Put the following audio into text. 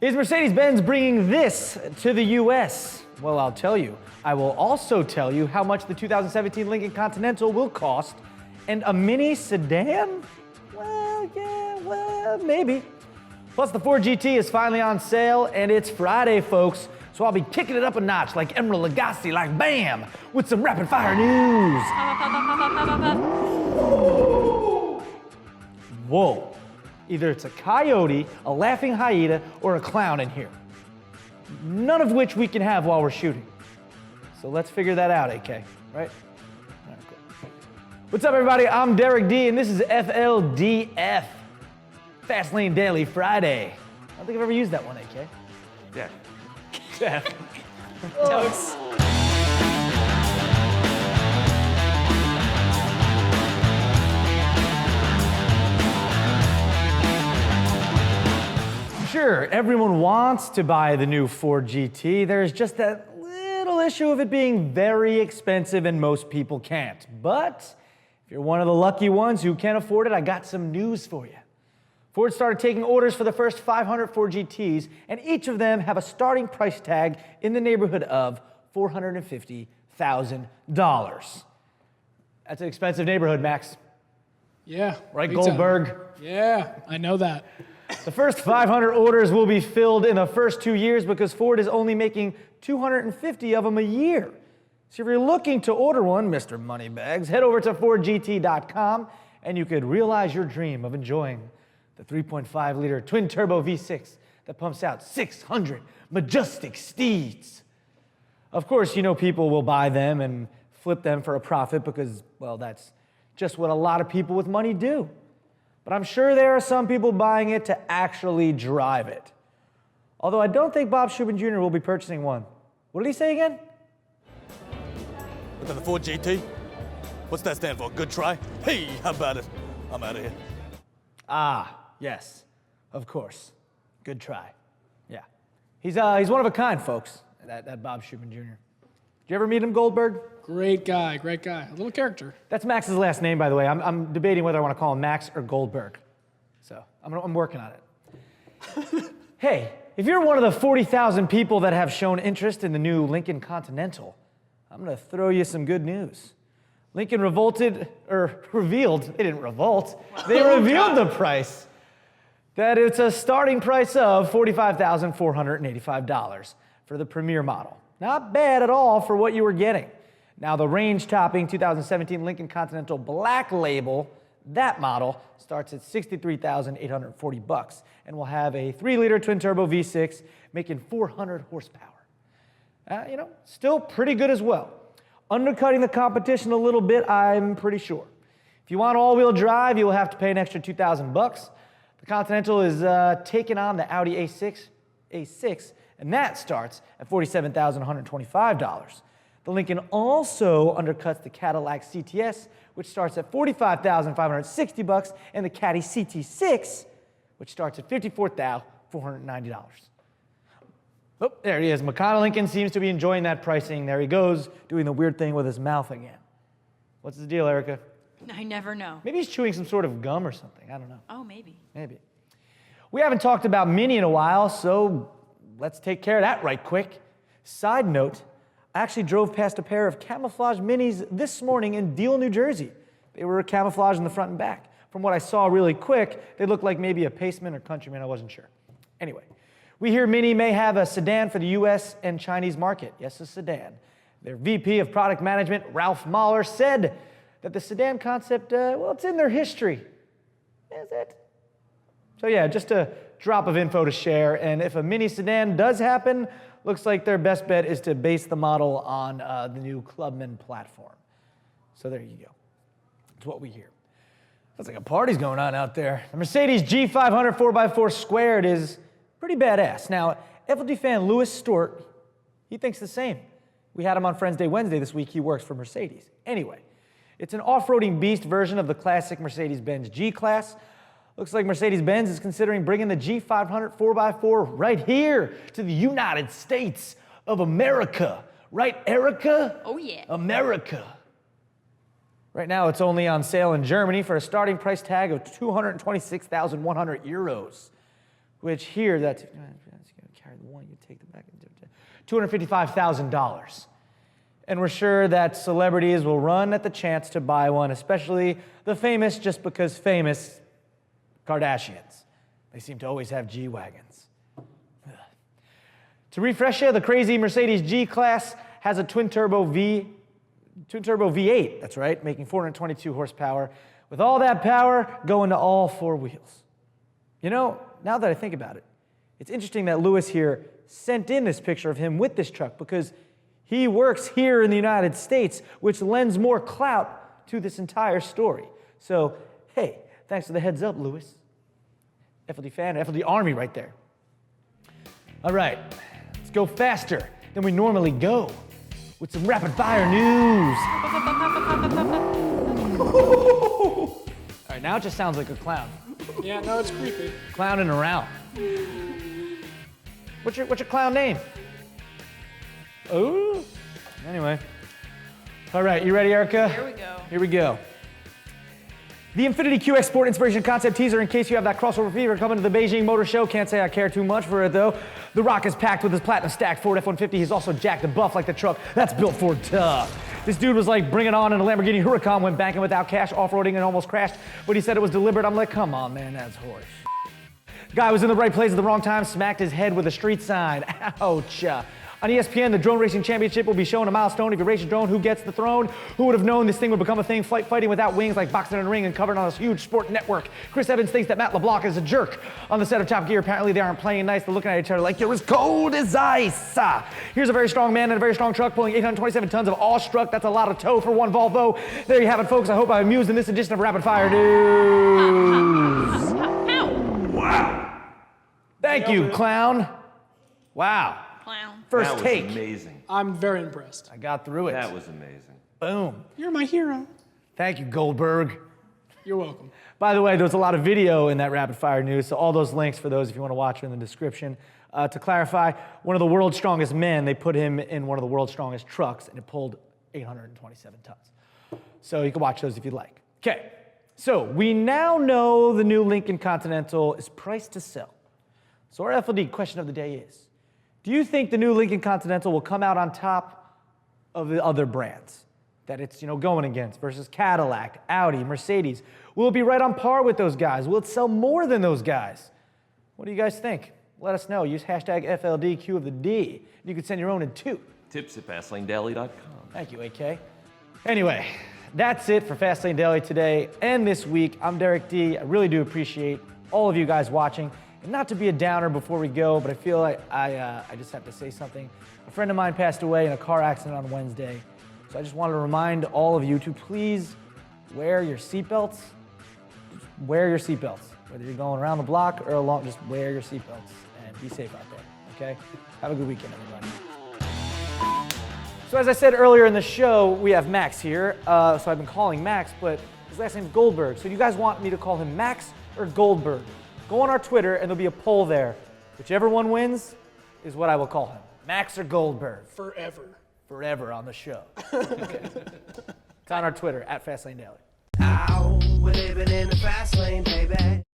Is Mercedes-Benz bringing this to the U.S.? Well, I'll tell you. I will also tell you how much the 2017 Lincoln Continental will cost, and a mini sedan? Well, yeah, well, maybe. Plus, the Ford GT is finally on sale, and it's Friday, folks. So I'll be kicking it up a notch like Emeril Lagasse, like BAM, with some rapid fire news. Whoa. Either it's a coyote, a laughing hyena, or a clown in here. None of which we can have while we're shooting. So let's figure that out, AK, right? All right, cool. What's up, everybody? I'm Derek D, and this is FLDF, Fast Lane Daily Friday. I don't think I've ever used that one, AK. Yeah. Totes. Sure, everyone wants to buy the new Ford GT. There's just that little issue of it being very expensive and most people can't. But if you're one of the lucky ones who can afford it, I got some news for you. Ford started taking orders for the first 500 Ford GTs, and each of them have a starting price tag in the neighborhood of $450,000. That's an expensive neighborhood, Max. Yeah. Right, Goldberg? Yeah, I know that. The first 500 orders will be filled in the first 2 years because Ford is only making 250 of them a year. So if you're looking to order one, Mr. Moneybags, head over to FordGT.com and you could realize your dream of enjoying the 3.5-liter twin-turbo V6 that pumps out 600 majestic steeds. Of course, you know people will buy them and flip them for a profit because, well, that's just what a lot of people with money do. But I'm sure there are some people buying it to actually drive it. Although I don't think Bob Shubin Jr. will be purchasing one. What did he say again? Look at the Ford GT. What's that stand for? Good try? Hey, how about it? I'm out of here. Ah, yes, of course. Good try. Yeah. He's one of a kind, folks, that Bob Shubin Jr. Did you ever meet him, Goldberg? Great guy, great guy. A little character. That's Max's last name, by the way. I'm debating whether I want to call him Max or Goldberg. So I'm working on it. Hey, if you're one of the 40,000 people that have shown interest in the new Lincoln Continental, I'm going to throw you some good news. Lincoln revealed, they didn't revolt, they revealed the price. That it's a starting price of $45,485 for the Premier model. Not bad at all for what you were getting. Now, the range-topping 2017 Lincoln Continental Black Label, that model, starts at $63,840 and will have a 3-liter twin-turbo V6 making 400 horsepower. Still pretty good as well. Undercutting the competition a little bit, I'm pretty sure. If you want all-wheel drive, you'll have to pay an extra $2,000. The Continental is taking on the Audi A6, and that starts at $47,125. The Lincoln also undercuts the Cadillac CTS, which starts at $45,560, and the Caddy CT6, which starts at $54,490. Oh, there he is. McConnell Lincoln seems to be enjoying that pricing. There he goes, doing the weird thing with his mouth again. What's the deal, Erica? I never know. Maybe he's chewing some sort of gum or something. I don't know. Oh, maybe. Maybe. We haven't talked about Mini in a while, so let's take care of that right quick. Side note, I actually drove past a pair of camouflage Minis this morning in Deal, New Jersey. They were camouflaged in the front and back. From what I saw really quick, they looked like maybe a Paceman or Countryman. I wasn't sure. Anyway, we hear Mini may have a sedan for the U.S. and Chinese market. Yes, a sedan. Their VP of Product Management, Ralph Mahler, said that the sedan concept, well, it's in their history. Is it? So yeah, just a drop of info to share. And if a Mini sedan does happen, looks like their best bet is to base the model on the new Clubman platform. So there you go. That's what we hear. Sounds like a party's going on out there. The Mercedes G500 4x4 squared is pretty badass. Now, FLD fan Louis Stewart, he thinks the same. We had him on Friends Day Wednesday this week. He works for Mercedes. Anyway, it's an off-roading beast version of the classic Mercedes-Benz G-Class. Looks like Mercedes-Benz is considering bringing the G500 4x4 right here to the United States of America. Right, Erica? Oh, yeah. America. Right now, it's only on sale in Germany for a starting price tag of 226,100 euros, which here, that's take the back. $255,000. And we're sure that celebrities will run at the chance to buy one, especially the famous, just because famous, Kardashians. They seem to always have G-Wagons. To refresh you, the crazy Mercedes G-Class has a twin-turbo V8, that's right, making 422 horsepower, with all that power going to all four wheels. You know, now that I think about it, it's interesting that Lewis here sent in this picture of him with this truck because he works here in the United States, which lends more clout to this entire story. So, hey, thanks for the heads up, Lewis. FLD fan, FLD Army right there. All right, let's go faster than we normally go with some rapid fire news. All right, now it just sounds like a clown. Yeah, no, it's creepy. Clowning around. What's your clown name? Oh. Anyway. All right, you ready, Erica? Here we go. Here we go. The Infiniti QX Sport Inspiration Concept Teaser, in case you have that crossover fever coming to the Beijing Motor Show. Can't say I care too much for it, though. The Rock is packed with his platinum stacked Ford F-150. He's also jacked and buff like the truck that's built for tough. This dude was like, bring it on in a Lamborghini Huracan, went banking without cash, off-roading, and almost crashed. But he said it was deliberate. I'm like, come on, man, that's horse. Guy was in the right place at the wrong time, smacked his head with a street sign. Ouch. On ESPN, the Drone Racing Championship will be showing a milestone. If you race a drone, who gets the throne? Who would have known this thing would become a thing? Fighting without wings, like boxing in a ring and covered on this huge sport network. Chris Evans thinks that Matt LeBlanc is a jerk on the set of Top Gear. Apparently, they aren't playing nice. They're looking at each other like, you're as cold as ice. Here's a very strong man in a very strong truck pulling 827 tons of awestruck. That's a lot of tow for one Volvo. There you have it, folks. I hope I'm amused in this edition of Rapid Fire News. Wow. Thank you, clown. Wow. Clown. First That was take. amazing. I'm very impressed. I got through it. That was amazing. Boom. You're my hero. Thank you, Goldberg. You're welcome. By the way, there's a lot of video in that rapid fire news, so all those links for those if you want to watch are in the description. To clarify, one of the world's strongest men, they put him in one of the world's strongest trucks, and it pulled 827 tons. So you can watch those if you'd like. Okay, so we now know the new Lincoln Continental is priced to sell. So our FLD question of the day is, do you think the new Lincoln Continental will come out on top of the other brands that it's going against versus Cadillac, Audi, Mercedes? Will it be right on par with those guys? Will it sell more than those guys? What do you guys think? Let us know. Use hashtag FLDQ of the D. You can send your own in too. Tips at FastlaneDaily.com. Thank you, AK. Anyway, that's it for Fastlane Daily today and this week. I'm Derek D. I really do appreciate all of you guys watching. And not to be a downer before we go, but I feel like I just have to say something. A friend of mine passed away in a car accident on Wednesday. So I just wanted to remind all of you to please wear your seatbelts. Just wear your seatbelts. Whether you're going around the block or along, just wear your seatbelts and be safe out there, okay? Have a good weekend, everybody. So as I said earlier in the show, we have Max here. So I've been calling Max, but his last name is Goldberg. So do you guys want me to call him Max or Goldberg? Go on our Twitter, and there'll be a poll there. Whichever one wins is what I will call him. Max or Goldberg. Forever. Forever on the show. Okay. It's on our Twitter, @FastlaneDaily. Ow, we're living in the fast lane, baby.